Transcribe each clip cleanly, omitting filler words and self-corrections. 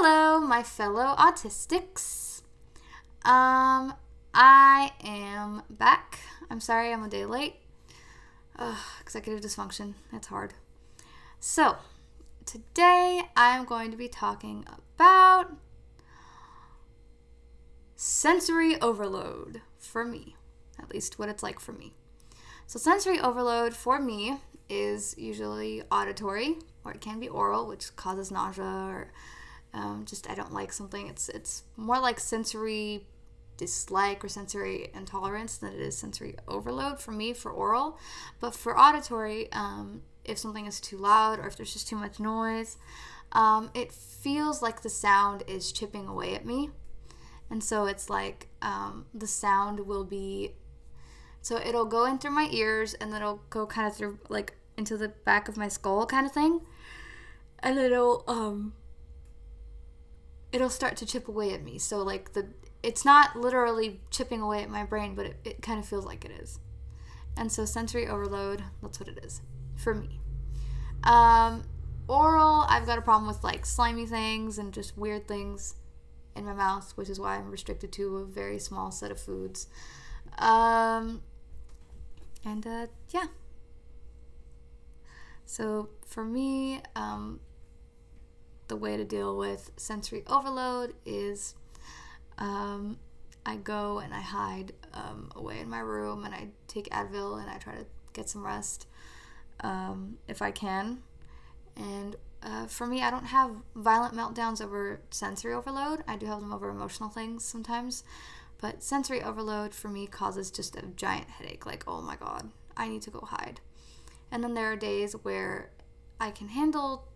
Hello, my fellow autistics. I am back. I'm sorry I'm a day late. Executive dysfunction. That's hard. So, today I'm going to be talking about sensory overload for me. At least what it's like for me. So, sensory overload for me is usually auditory, or it can be oral, which causes nausea or I don't like something. It's more like sensory dislike or sensory intolerance than it is sensory overload for me for oral. But for auditory, if something is too loud or if there's just too much noise, it feels like the sound is chipping away at me. And so it's like the sound will be, so it'll go in through my ears and then it'll go kind of through like into the back of my skull kind of thing. And it'll start to chip away at me. So like it's not literally chipping away at my brain, but it kind of feels like it is. And so sensory overload, that's what it is for me. Oral, I've got a problem with like slimy things and just weird things in my mouth, which is why I'm restricted to a very small set of foods. Yeah. So for me, the way to deal with sensory overload is I go and I hide away in my room and I take Advil and I try to get some rest if I can. And for me, I don't have violent meltdowns over sensory overload. I do have them over emotional things sometimes. But sensory overload for me causes just a giant headache. Like, oh my God, I need to go hide. And then there are days where I can handle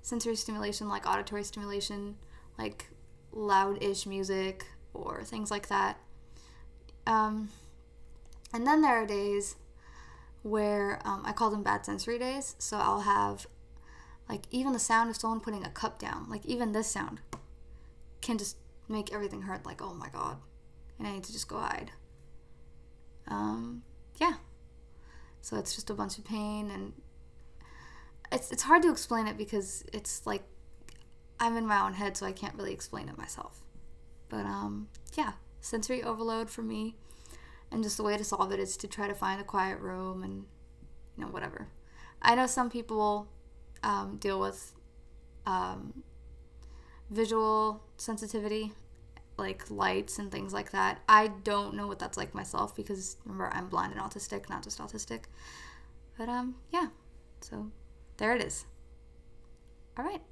sensory stimulation, like auditory stimulation, like loud-ish music or things like that. And then there are days where I call them bad sensory days. So I'll have, like, even the sound of someone putting a cup down, like even this sound can just make everything hurt. Like, oh my God, and I need to just go hide. Yeah. So it's just a bunch of pain, and it's hard to explain it because it's like I'm in my own head, so I can't really explain it myself. But yeah, sensory overload for me, and just the way to solve it is to try to find a quiet room and whatever. I know some people deal with visual sensitivity, like lights and things like that. I don't know what that's like myself because remember, I'm blind and autistic, not just autistic. But yeah, so there it is. All right.